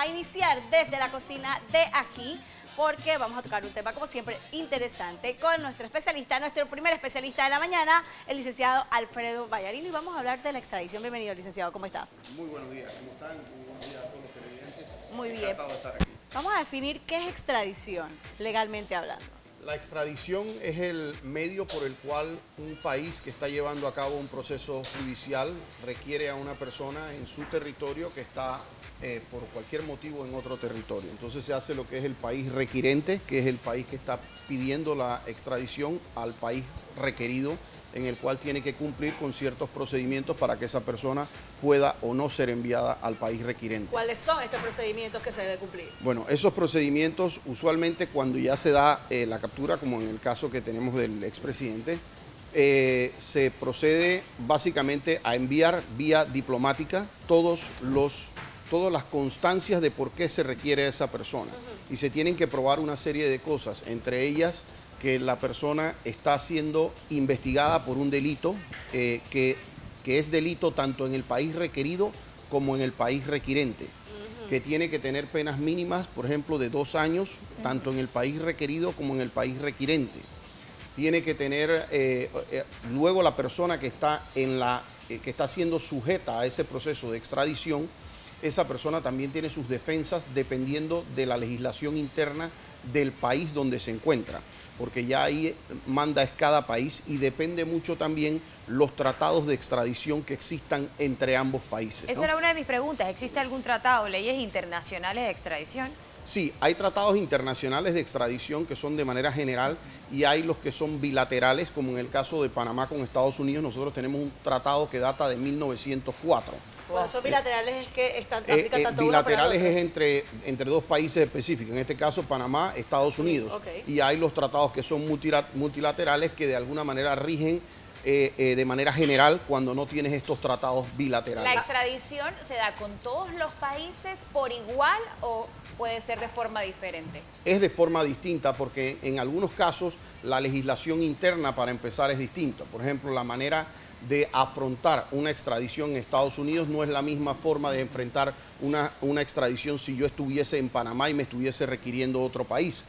iniciar desde la cocina de aquí, porque vamos a tocar un tema, como siempre, interesante con nuestro especialista, nuestro primer especialista de la mañana, el licenciado Alfredo Vallarino, y vamos a hablar de la extradición. Bienvenido, licenciado, ¿cómo está? Muy buenos días, ¿cómo están? Muy buenos días a todos los televidentes. Muy bien. Encantado de estar aquí. Vamos a definir qué es extradición, legalmente hablando. La extradición es el medio por el cual un país que está llevando a cabo un proceso judicial requiere a una persona en su territorio que está por cualquier motivo en otro territorio. Entonces se hace lo que es el país requirente, que es el país que está pidiendo la extradición al país requerido, en el cual tiene que cumplir con ciertos procedimientos para que esa persona pueda o no ser enviada al país requirente. ¿Cuáles son estos procedimientos que se debe cumplir? Bueno, esos procedimientos usualmente cuando ya se da la captura, como en el caso que tenemos del expresidente, se procede básicamente a enviar vía diplomática todas las constancias de por qué se requiere a esa persona. Y se tienen que probar una serie de cosas, entre ellas que la persona está siendo investigada por un delito que es delito tanto en el país requerido como en el país requirente, que tiene que tener penas mínimas, por ejemplo, de 2 años, tanto en el país requerido como en el país requirente. Tiene que tener, luego la persona que está siendo sujeta a ese proceso de extradición, esa persona también tiene sus defensas dependiendo de la legislación interna del país donde se encuentra, porque ya ahí manda es cada país y depende mucho también los tratados de extradición que existan entre ambos países, ¿no? Esa era una de mis preguntas. ¿Existe algún tratado, leyes internacionales de extradición? Sí, hay tratados internacionales de extradición que son de manera general y hay los que son bilaterales, como en el caso de Panamá con Estados Unidos. Nosotros tenemos un tratado que data de 1904. Bueno, son bilaterales, es que aplica tanto bilaterales uno para es entre 2 países específicos, en este caso Panamá, Estados Unidos. Okay. Y hay los tratados que son multilaterales que de alguna manera rigen de manera general cuando no tienes estos tratados bilaterales. ¿La extradición se da con todos los países por igual o puede ser de forma diferente? Es de forma distinta porque en algunos casos la legislación interna, para empezar, es distinta. Por ejemplo, la manera de afrontar una extradición en Estados Unidos no es la misma forma de enfrentar una extradición si yo estuviese en Panamá y me estuviese requiriendo otro país.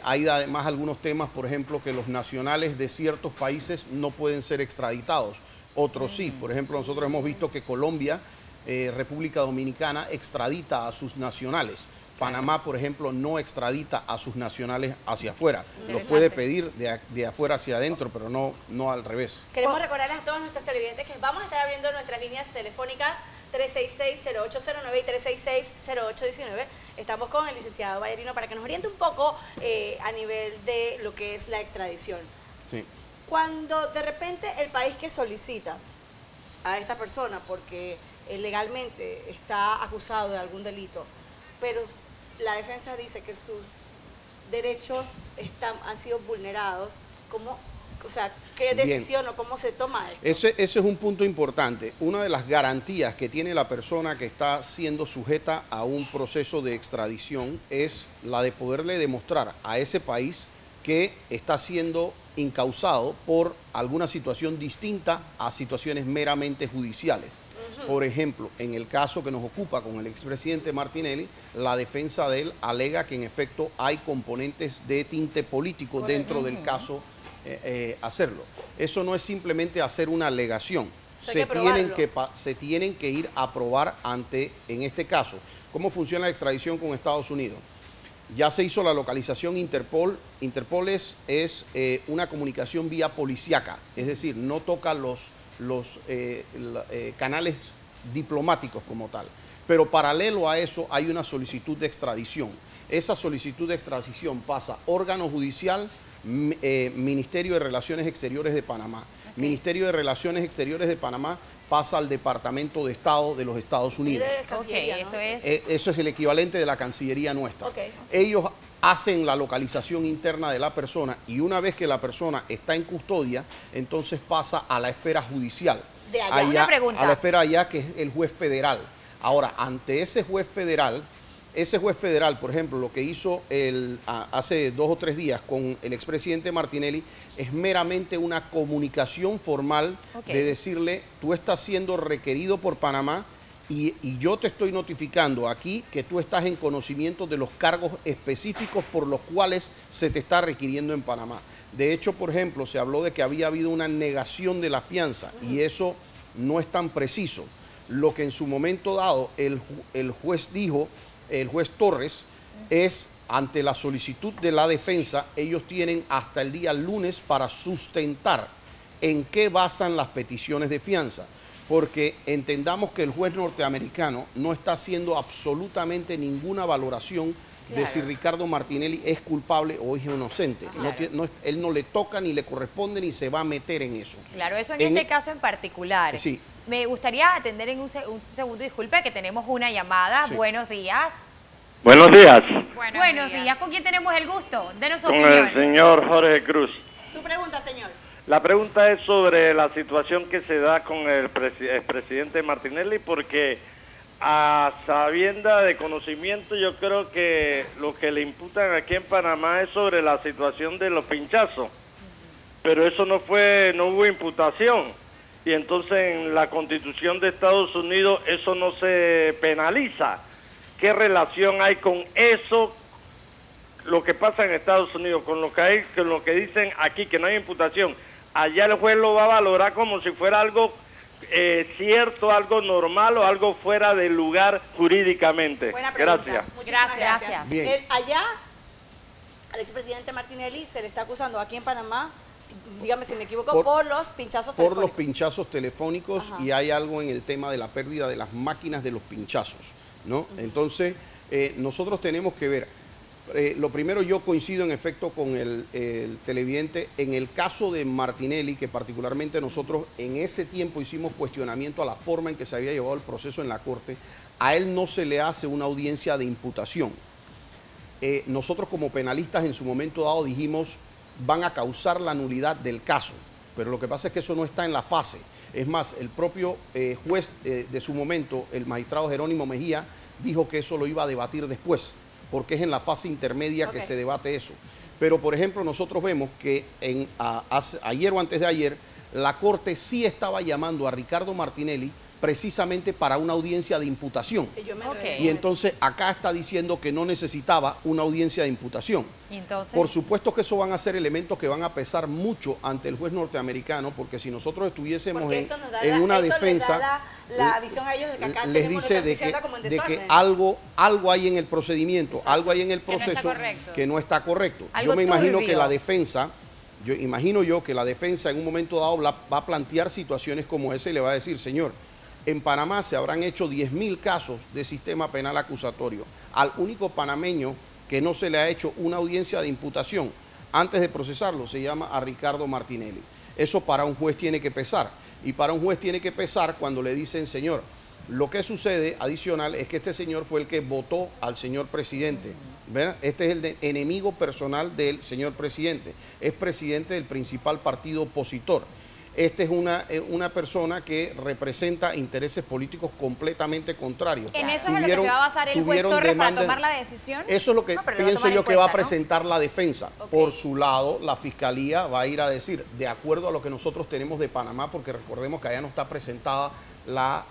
Hay además algunos temas, por ejemplo, que los nacionales de ciertos países no pueden ser extraditados, otros sí. Por ejemplo, nosotros hemos visto que Colombia, República Dominicana, extradita a sus nacionales. Panamá, por ejemplo, no extradita a sus nacionales hacia afuera. Los puede pedir de afuera hacia adentro, pero no al revés. Queremos recordarles a todos nuestros televidentes que vamos a estar abriendo nuestras líneas telefónicas 366-0809 y 366-0819. Estamos con el licenciado Vallarino para que nos oriente un poco a nivel de lo que es la extradición. Sí. Cuando de repente el país que solicita a esta persona porque legalmente está acusado de algún delito, pero la defensa dice que sus derechos han sido vulnerados, ¿qué decisión o cómo se toma esto? Ese es un punto importante. Una de las garantías que tiene la persona que está siendo sujeta a un proceso de extradición es la de poderle demostrar a ese país que está siendo incausado por alguna situación distinta a situaciones meramente judiciales. Por ejemplo, en el caso que nos ocupa con el expresidente Martinelli, la defensa de él alega que en efecto hay componentes de tinte político dentro del caso hacerlo. Eso no es simplemente hacer una alegación. Se tienen que ir a probar en este caso. ¿Cómo funciona la extradición con Estados Unidos? Ya se hizo la localización Interpol. Interpol es una comunicación vía policíaca, es decir, no toca los canales diplomáticos como tal. Pero paralelo a eso hay una solicitud de extradición. Esa solicitud de extradición pasa órgano judicial, Ministerio de Relaciones Exteriores de Panamá. Okay. Ministerio de Relaciones Exteriores de Panamá pasa al Departamento de Estado de los Estados Unidos. Okay, ¿no? Eso es el equivalente de la Cancillería nuestra. Okay. Ellos hacen la localización interna de la persona y una vez que la persona está en custodia, entonces pasa a la esfera judicial. De allá. Una pregunta. A la esfera allá, que es el juez federal. Ahora, ante ese juez federal, por ejemplo, lo que hizo hace 2 o 3 días con el expresidente Martinelli es meramente una comunicación formal de decirle, tú estás siendo requerido por Panamá y yo te estoy notificando aquí que tú estás en conocimiento de los cargos específicos por los cuales se te está requiriendo en Panamá. De hecho, por ejemplo, se habló de que había habido una negación de la fianza y eso no es tan preciso. Lo que en su momento dado el juez dijo, el juez Torres, es ante la solicitud de la defensa, ellos tienen hasta el día lunes para sustentar en qué basan las peticiones de fianza. Porque entendamos que el juez norteamericano no está haciendo absolutamente ninguna valoración de si Ricardo Martinelli es culpable o es inocente. Él no le toca ni le corresponde ni se va a meter en eso. Claro, eso en este caso en particular. Sí. Me gustaría atender en un segundo, disculpe, que tenemos una llamada. Sí. Buenos días. Buenos días. Buenos días. ¿Con quién tenemos el gusto? Denos su opinión. Con el señor Jorge Cruz. Su pregunta, señor. La pregunta es sobre la situación que se da con el presidente Martinelli, porque a sabienda de conocimiento yo creo que lo que le imputan aquí en Panamá es sobre la situación de los pinchazos, pero eso no hubo imputación, y entonces en la Constitución de Estados Unidos eso no se penaliza. ¿Qué relación hay con eso, lo que pasa en Estados Unidos, con lo que dicen aquí, que no hay imputación? Allá el juez lo va a valorar como si fuera algo cierto, algo normal o algo fuera de lugar jurídicamente. Buena pregunta. Gracias. Gracias. Allá, al expresidente Martinelli se le está acusando aquí en Panamá, dígame si me equivoco, por los pinchazos telefónicos. Por los pinchazos telefónicos. Ajá. Y hay algo en el tema de la pérdida de las máquinas de los pinchazos, ¿no? Entonces, nosotros tenemos que ver. Lo primero, yo coincido en efecto con el televidente. En el caso de Martinelli, que particularmente nosotros en ese tiempo hicimos cuestionamiento a la forma en que se había llevado el proceso en la Corte, a él no se le hace una audiencia de imputación. Nosotros como penalistas en su momento dado dijimos, van a causar la nulidad del caso, pero lo que pasa es que eso no está en la fase. Es más, el propio juez de su momento, el magistrado Jerónimo Mejía, dijo que eso lo iba a debatir después, porque es en la fase intermedia que se debate eso. Pero, por ejemplo, nosotros vemos que ayer o antes de ayer, la Corte sí estaba llamando a Ricardo Martinelli precisamente para una audiencia de imputación. Y entonces acá está diciendo que no necesitaba una audiencia de imputación. Entonces, por supuesto que eso van a ser elementos que van a pesar mucho ante el juez norteamericano, porque si nosotros estuviésemos en una defensa, la visión a ellos de que acá les dice de que algo hay en el procedimiento, exacto, algo hay en el proceso que no está correcto. Yo me imagino que la defensa, imagino que la defensa en un momento dado va a plantear situaciones como esa y le va a decir, señor, en Panamá se habrán hecho 10.000 casos de sistema penal acusatorio. Al único panameño que no se le ha hecho una audiencia de imputación antes de procesarlo se llama a Ricardo Martinelli. Eso para un juez tiene que pesar. Y para un juez tiene que pesar cuando le dicen, señor, lo que sucede adicional es que este señor fue el que votó al señor presidente. ¿Verdad? Este es el enemigo personal del señor presidente. Es presidente del principal partido opositor. Este es una persona que representa intereses políticos completamente contrarios. ¿En eso es en lo que se va a basar el juez Torres para tomar la decisión? Eso es lo que pienso yo que va a presentar la defensa. Por su lado, la Fiscalía va a ir a decir, de acuerdo a lo que nosotros tenemos de Panamá, porque recordemos que allá no está presentada la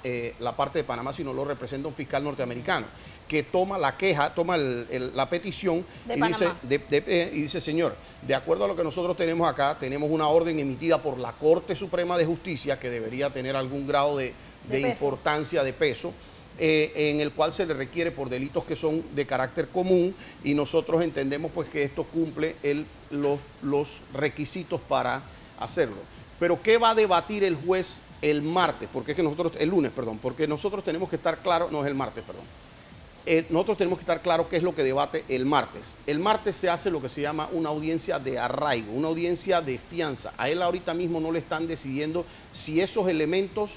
parte de Panamá, sino lo representa un fiscal norteamericano, que toma la queja, toma la petición y dice, señor, de acuerdo a lo que nosotros tenemos acá, tenemos una orden emitida por la Corte Suprema de Justicia, que debería tener algún grado de importancia, de peso, en el cual se le requiere por delitos que son de carácter común, y nosotros entendemos pues que esto cumple los requisitos para hacerlo. Pero ¿qué va a debatir el juez el martes? Porque es que nosotros, el lunes, perdón, porque nosotros tenemos que estar claros, no es el martes, perdón. Nosotros tenemos que estar claros qué es lo que debate el martes. El martes se hace lo que se llama una audiencia de arraigo, una audiencia de fianza. A él ahorita mismo no le están decidiendo si esos elementos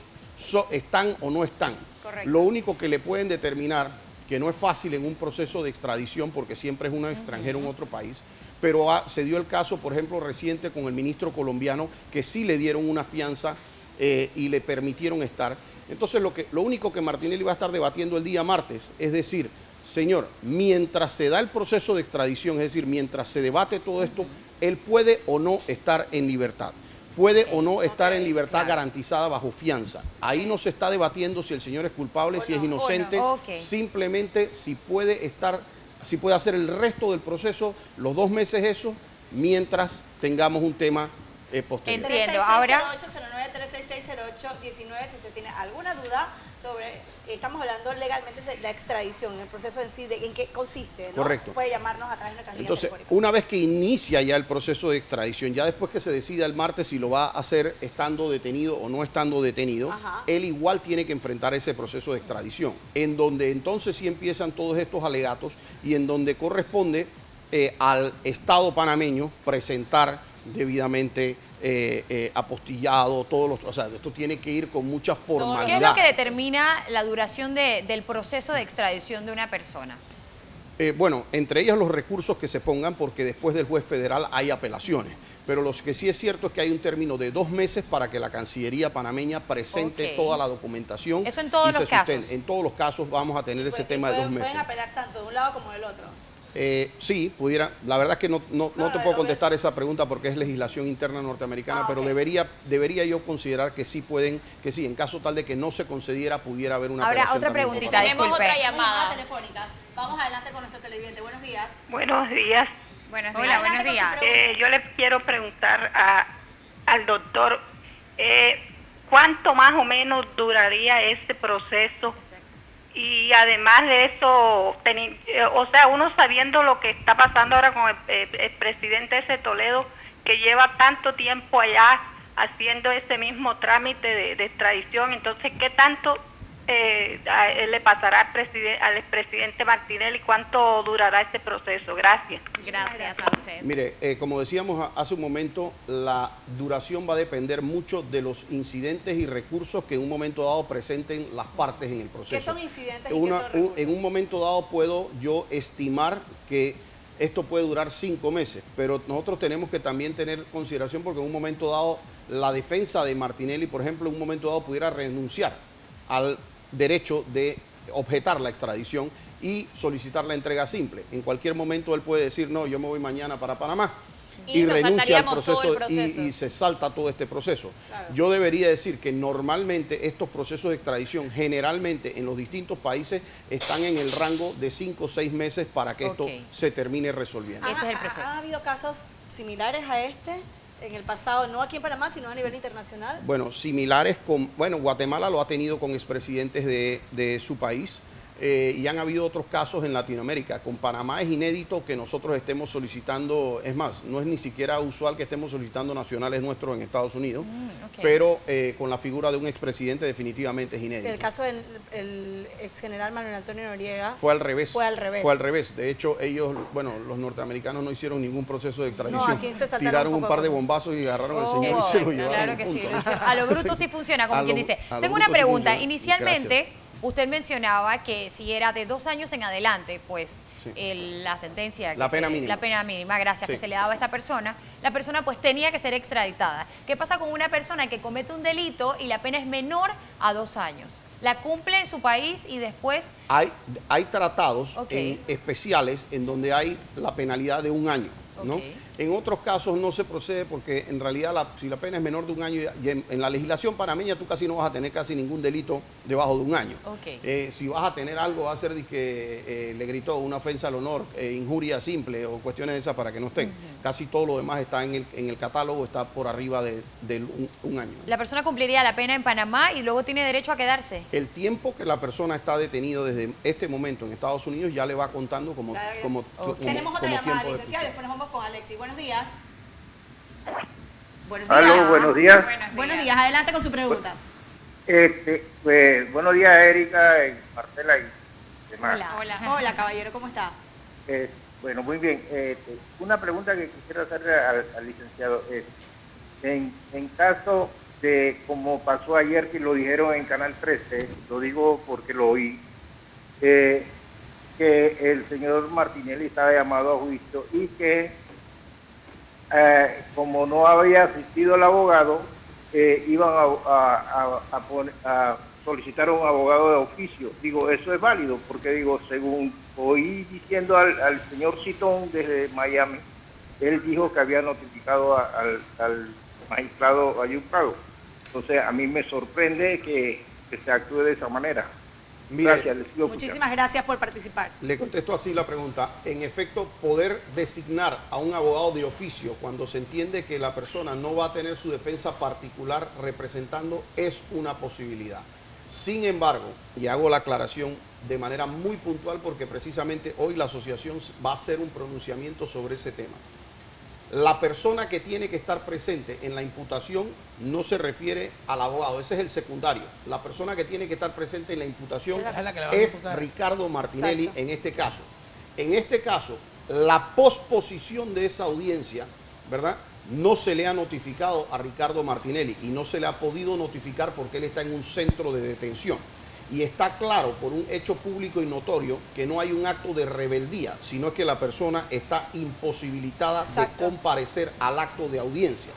están o no están. Correcto. Lo único que le pueden determinar, que no es fácil en un proceso de extradición porque siempre es un extranjero en otro país, pero se dio el caso, por ejemplo, reciente con el ministro colombiano, que sí le dieron una fianza y le permitieron estar. Entonces, lo único que Martinelli va a estar debatiendo el día martes es decir, señor, mientras se da el proceso de extradición, es decir, mientras se debate todo esto, él puede o no estar en libertad. puede o no estar en libertad garantizada bajo fianza. Ahí no se está debatiendo si el señor es culpable, si es inocente, simplemente si puede hacer el resto del proceso, los 2 meses eso, mientras tengamos un tema posterior. Entiendo. Ahora, 3660819, si usted tiene alguna duda sobre, estamos hablando legalmente de la extradición, el proceso en sí, en qué consiste, ¿no? Correcto. Puede llamarnos a través de nuestras líneas Entonces, telefónicas. una vez que inicia ya el proceso de extradición, ya después que se decida el martes si lo va a hacer estando detenido o no estando detenido, él igual tiene que enfrentar ese proceso de extradición, en donde entonces sí empiezan todos estos alegatos y en donde corresponde al Estado panameño presentar debidamente apostillado, o sea, esto tiene que ir con mucha formalidad. ¿qué es lo que determina la duración del proceso de extradición de una persona? Bueno, entre ellas los recursos que se pongan, porque después del juez federal hay apelaciones. Pero lo que sí es cierto es que hay un término de 2 meses para que la Cancillería panameña presente toda la documentación. Eso en todos los casos. En todos los casos vamos a tener ese tema de 2 meses. Pueden apelar tanto de un lado como del otro. Sí, pudiera. La verdad es que no te puedo contestar esa pregunta porque es legislación interna norteamericana, pero debería yo considerar que sí pueden, que sí, en caso tal de que no se concediera, pudiera haber una Ahora, otra preguntita, Tenemos disculpe. otra llamada telefónica. Vamos adelante con nuestro televidente. Buenos días. Buenos días. Hola, buenos días. Yo le quiero preguntar al doctor, ¿cuánto más o menos duraría este proceso? Y además de eso, o sea, uno sabiendo lo que está pasando ahora con el presidente ese Toledo, que lleva tanto tiempo allá haciendo ese mismo trámite de extradición, entonces, ¿qué tanto le pasará al expresidente Martinelli? ¿Cuánto durará este proceso? Gracias. Gracias a usted. Mire, como decíamos hace un momento, la duración va a depender mucho de los incidentes y recursos que en un momento dado presenten las partes en el proceso. ¿Qué son incidentes y qué son recursos? En un momento dado puedo yo estimar que esto puede durar 5 meses, pero nosotros tenemos que también tener consideración porque en un momento dado la defensa de Martinelli, por ejemplo, en un momento dado pudiera renunciar al derecho de objetar la extradición y solicitar la entrega simple. En cualquier momento él puede decir, no, yo me voy mañana para Panamá y renuncia al proceso, y se salta todo este proceso. Claro. Yo debería decir que normalmente estos procesos de extradición generalmente en los distintos países están en el rango de 5 o 6 meses para que esto se termine resolviendo. Ese es el proceso. ¿Han habido casos similares a este en el pasado, no aquí en Panamá, sino a nivel internacional? Bueno, similares bueno, Guatemala lo ha tenido con expresidentes de su país. Y han habido otros casos en Latinoamérica. Con Panamá es inédito que nosotros estemos solicitando, es más, no es ni siquiera usual que estemos solicitando nacionales nuestros en Estados Unidos, pero con la figura de un expresidente definitivamente es inédito. El caso del ex general Manuel Antonio Noriega fue al revés. Fue al revés. Fue al revés. De hecho, ellos, bueno, los norteamericanos no hicieron ningún proceso de extradición. No, aquí se saltaron tiraron un par de bombazos y agarraron al señor y se lo llevaron. Claro que sí. A lo bruto sí funciona, como quien dice. Tengo una pregunta. Inicialmente, usted mencionaba que si era de 2 años en adelante, pues la sentencia, la pena mínima, gracias, que se le daba a esta persona, la persona pues tenía que ser extraditada. ¿Qué pasa con una persona que comete un delito y la pena es menor a 2 años? ¿La cumple en su país y después...? Hay tratados especiales en donde hay la penalidad de 1 año, ¿no? En otros casos no se procede porque en realidad si la pena es menor de 1 año, en la legislación panameña tú casi no vas a tener casi ningún delito debajo de 1 año. Si vas a tener algo, va a ser de que le gritó una ofensa al honor, injuria simple o cuestiones de esas para que no estén. Casi todo lo demás está en el catálogo, está por arriba de 1 año. La persona cumpliría la pena en Panamá y luego tiene derecho a quedarse. El tiempo que la persona está detenida desde este momento en Estados Unidos ya le va contando como Tenemos otra llamada, licenciado, y después nos vamos con Alexis. Buenos días. Buenos días. Aló, buenos días. Buenos días, adelante con su pregunta. Buenos días, Erika, Marcela y demás. Hola, caballero, ¿cómo está? Bueno, muy bien. Una pregunta que quisiera hacerle al licenciado es, en caso de, como pasó ayer, que lo dijeron en Canal 13, lo digo porque lo oí, que el señor Martinelli estaba llamado a juicio y que como no había asistido el abogado, iban a solicitar un abogado de oficio. Digo, eso es válido, porque digo, según oí diciendo al señor Citón desde Miami, él dijo que había notificado al magistrado Ayub Prado. Entonces, a mí me sorprende que se actúe de esa manera. Mire, Gracias, les sigo Muchísimas escuchando. gracias por participar. Le contesto así la pregunta. En efecto, poder designar a un abogado de oficio cuando se entiende que la persona no va a tener su defensa particular representando es una posibilidad. Sin embargo, y hago la aclaración de manera muy puntual porque precisamente hoy la asociación va a hacer un pronunciamiento sobre ese tema. La persona que tiene que estar presente en la imputación no se refiere al abogado, ese es el secundario. La persona que tiene que estar presente en la imputación Es la que le van a es imputar. Ricardo Martinelli. Exacto. en este caso. En este caso, la posposición de esa audiencia, ¿verdad?, no se le ha notificado a Ricardo Martinelli y no se le ha podido notificar porque él está en un centro de detención. Y está claro por un hecho público y notorio que no hay un acto de rebeldía, sino que la persona está imposibilitada Exacto. de comparecer al acto de audiencia.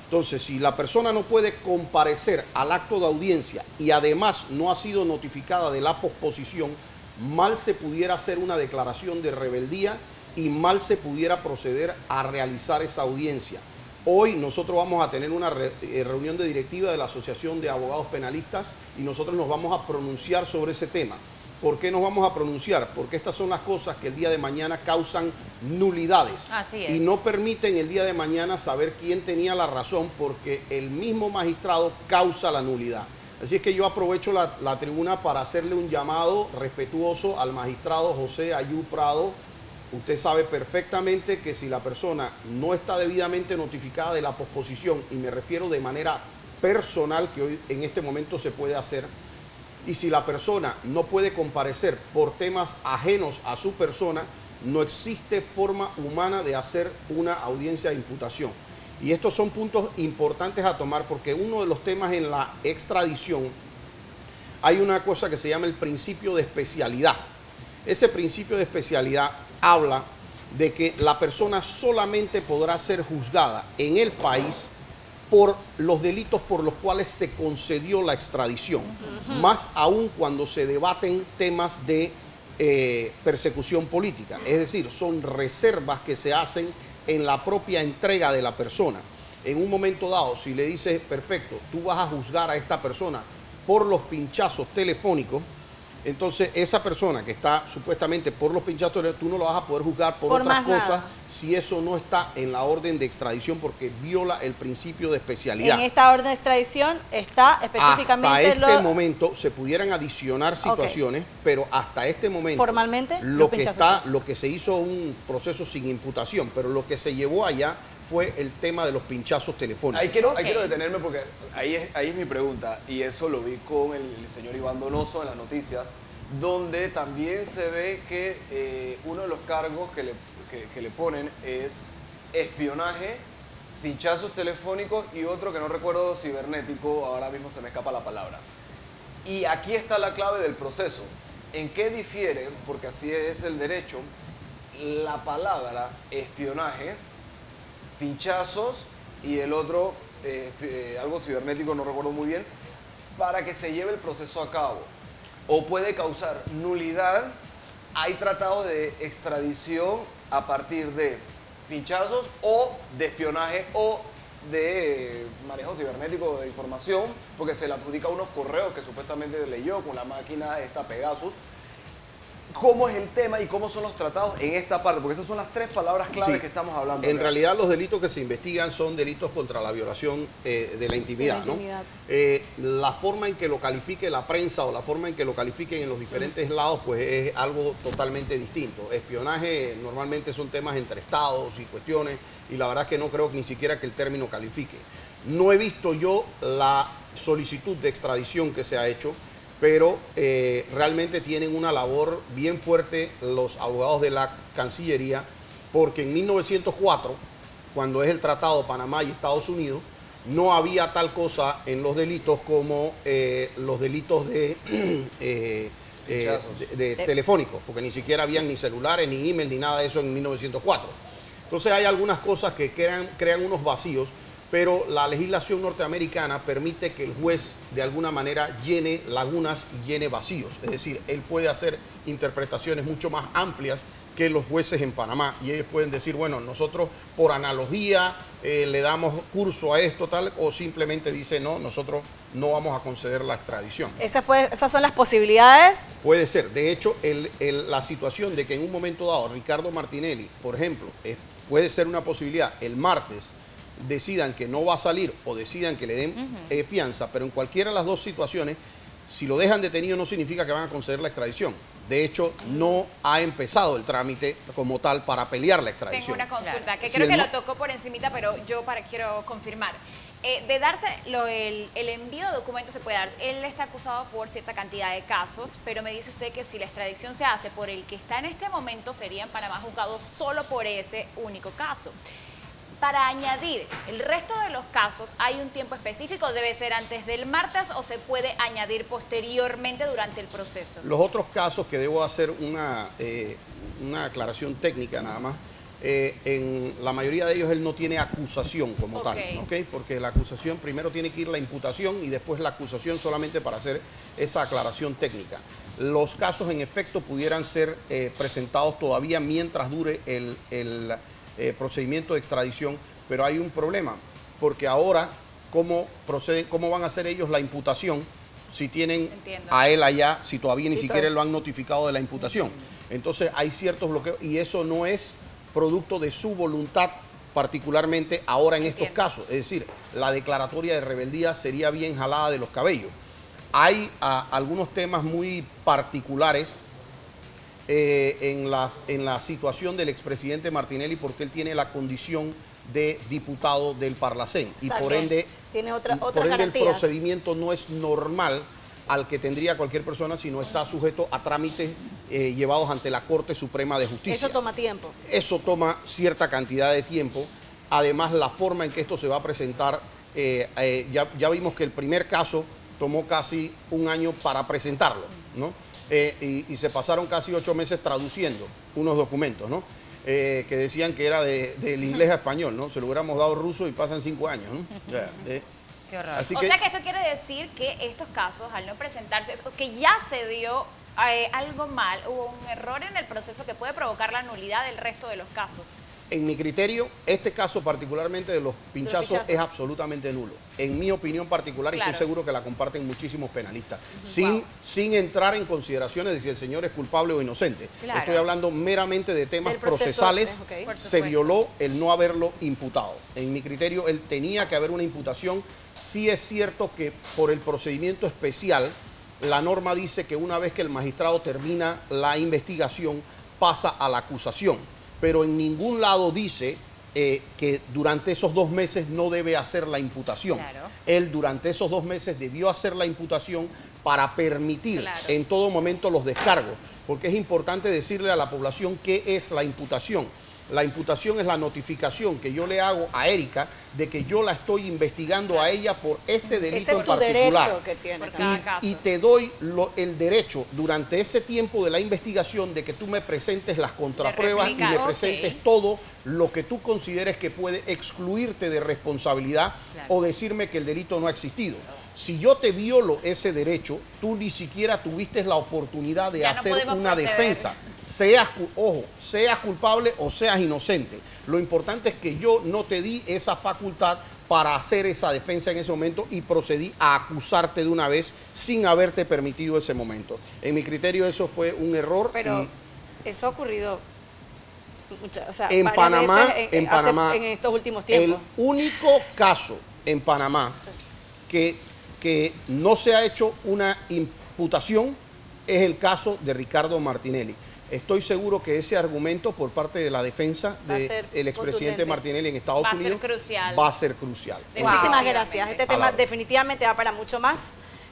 Entonces, si la persona no puede comparecer al acto de audiencia y además no ha sido notificada de la posposición, mal se pudiera hacer una declaración de rebeldía y mal se pudiera proceder a realizar esa audiencia. Hoy nosotros vamos a tener una reunión de directiva de la Asociación de Abogados Penalistas y nosotros nos vamos a pronunciar sobre ese tema. ¿Por qué nos vamos a pronunciar? Porque estas son las cosas que el día de mañana causan nulidades. Así es. Y no permiten el día de mañana saber quién tenía la razón porque el mismo magistrado causa la nulidad. Así es que yo aprovecho la tribuna para hacerle un llamado respetuoso al magistrado José Ayub Prado. Usted sabe perfectamente que si la persona no está debidamente notificada de la posposición, y me refiero de manera personal, que hoy en este momento se puede hacer, y si la persona no puede comparecer por temas ajenos a su persona, no existe forma humana de hacer una audiencia de imputación. Y estos son puntos importantes a tomar porque uno de los temas en la extradición, hay una cosa que se llama el principio de especialidad. Ese principio de especialidad habla de que la persona solamente podrá ser juzgada en el país por los delitos por los cuales se concedió la extradición, más aún cuando se debaten temas de persecución política. Es decir, son reservas que se hacen en la propia entrega de la persona. En un momento dado, si le dices, perfecto, tú vas a juzgar a esta persona por los pinchazos telefónicos, entonces esa persona que está supuestamente por los pinchazos, tú no lo vas a poder juzgar por otras más cosas nada. si eso no está en la orden de extradición porque viola el principio de especialidad. En esta orden de extradición está específicamente hasta este momento se pudieran adicionar situaciones, pero hasta este momento Formalmente, lo los que pinchazos. lo que se hizo un proceso sin imputación, pero lo que se llevó allá fue el tema de los pinchazos telefónicos. Ahí quiero detenerme porque ahí es mi pregunta y eso lo vi con el señor Iván Donoso en las noticias, donde también se ve que uno de los cargos que le ponen es espionaje, pinchazos telefónicos y otro que no recuerdo, cibernético, ahora mismo se me escapa la palabra. Y aquí está la clave del proceso. ¿En qué difiere? Porque así es el derecho, la palabra espionaje, pinchazos y el otro, algo cibernético, no recuerdo muy bien, para que se lleve el proceso a cabo. O puede causar nulidad. Hay tratados de extradición a partir de pinchazos o de espionaje o de manejo cibernético de información, porque se le adjudica unos correos que supuestamente leyó con la máquina esta Pegasus. ¿Cómo es el tema y cómo son los tratados en esta parte? Porque esas son las tres palabras claves Sí. que estamos hablando. En acá. realidad los delitos que se investigan son delitos contra la violación de la intimidad, De la intimidad. ¿no? La forma en que lo califique la prensa o la forma en que lo califiquen en los diferentes lados, pues es algo totalmente distinto. Espionaje normalmente son temas entre estados y cuestiones, y la verdad es que no creo ni siquiera que el término califique. No he visto yo la solicitud de extradición que se ha hecho, pero realmente tienen una labor bien fuerte los abogados de la Cancillería, porque en 1904, cuando es el Tratado Panamá y Estados Unidos, no había tal cosa en los delitos como los delitos de telefónicos, porque ni siquiera habían ni celulares, ni email, ni nada de eso en 1904. Entonces hay algunas cosas que crean unos vacíos, pero la legislación norteamericana permite que el juez de alguna manera llene lagunas y llene vacíos. Es decir, él puede hacer interpretaciones mucho más amplias que los jueces en Panamá, y ellos pueden decir, bueno, nosotros por analogía le damos curso a esto, tal, o simplemente dice, no, nosotros no vamos a conceder la extradición. Esas son las posibilidades. Puede ser. De hecho, la situación de que en un momento dado Ricardo Martinelli, por ejemplo, puede ser una posibilidad, el martes decidan que no va a salir o decidan que le den fianza, pero en cualquiera de las dos situaciones, si lo dejan detenido no significa que van a conceder la extradición. De hecho, no ha empezado el trámite como tal para pelear la extradición. Tengo una consulta, que Si creo que el lo tocó por encimita, pero yo quiero confirmar. De darse el envío de documentos se puede dar. Él está acusado por cierta cantidad de casos, pero me dice usted que si la extradición se hace por el que está en este momento, sería en Panamá juzgado solo por ese único caso. Para añadir el resto de los casos, ¿hay un tiempo específico? ¿Debe ser antes del martes o se puede añadir posteriormente durante el proceso? Los otros casos que debo hacer una aclaración técnica nada más, en la mayoría de ellos él no tiene acusación como tal, ¿ok? Porque la acusación primero tiene que ir la imputación y después la acusación solamente para hacer esa aclaración técnica. Los casos en efecto pudieran ser presentados todavía mientras dure el procedimiento de extradición, pero hay un problema, porque ahora, ¿cómo proceden, cómo van a hacer ellos la imputación si tienen a él allá, si todavía ni siquiera lo han notificado de la imputación? Entonces hay ciertos bloqueos y eso no es producto de su voluntad, particularmente ahora en estos casos. Es decir, la declaratoria de rebeldía sería bien jalada de los cabellos. Hay algunos temas muy particulares en la situación del expresidente Martinelli, porque él tiene la condición de diputado del Parlacén y por ende, tiene otras el garantías. procedimiento no es normal al que tendría cualquier persona, sino está sujeto a trámites llevados ante la Corte Suprema de Justicia. Eso toma tiempo. Eso toma cierta cantidad de tiempo. Además, la forma en que esto se va a presentar, ya vimos que el primer caso tomó casi un año para presentarlo, ¿no? Y se pasaron casi 8 meses traduciendo unos documentos, ¿no? Que decían que era del inglés a español, ¿no? Se lo hubiéramos dado ruso y pasan 5 años, ¿no? Qué horror. Así O que, sea que esto quiere decir que estos casos, al no presentarse, que ya se dio algo mal, hubo un error en el proceso que puede provocar la nulidad del resto de los casos. en mi criterio, este caso particularmente de los pinchazos es absolutamente nulo. En mi opinión particular, y estoy seguro que la comparten muchísimos penalistas, sin entrar en consideraciones de si el señor es culpable o inocente. Estoy hablando meramente de temas procesales. Se violó el no haberlo imputado. En mi criterio, él tenía que haber una imputación. Sí es cierto que por el procedimiento especial, la norma dice que una vez que el magistrado termina la investigación, pasa a la acusación. Pero en ningún lado dice que durante esos 2 meses no debe hacer la imputación. Él durante esos 2 meses debió hacer la imputación para permitir en todo momento los descargos. Porque es importante decirle a la población qué es la imputación. La imputación es la notificación que yo le hago a Erika de que yo la estoy investigando a ella por este delito en particular. Derecho que tiene Y te doy el derecho durante ese tiempo de la investigación de que tú me presentes las contrapruebas y me presentes todo lo que tú consideres que puede excluirte de responsabilidad o decirme que el delito no ha existido. Si yo te violo ese derecho, tú ni siquiera tuviste la oportunidad de hacer una defensa. Seas culpable o seas inocente. Lo importante es que yo no te di esa facultad para hacer esa defensa en ese momento y procedí a acusarte de una vez sin haberte permitido ese momento. En mi criterio eso fue un error. Pero eso ha ocurrido en Panamá, en estos últimos tiempos. El único caso en Panamá que no se ha hecho una imputación es el caso de Ricardo Martinelli. Estoy seguro que ese argumento por parte de la defensa del expresidente Martinelli en Estados Unidos va a ser crucial. Muchísimas gracias. Este tema definitivamente va para mucho más.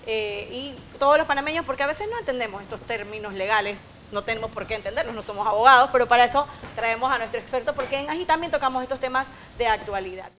Y todos los panameños, porque a veces no entendemos estos términos legales, no tenemos por qué entenderlos, no somos abogados, pero para eso traemos a nuestro experto, porque en Agit también tocamos estos temas de actualidad.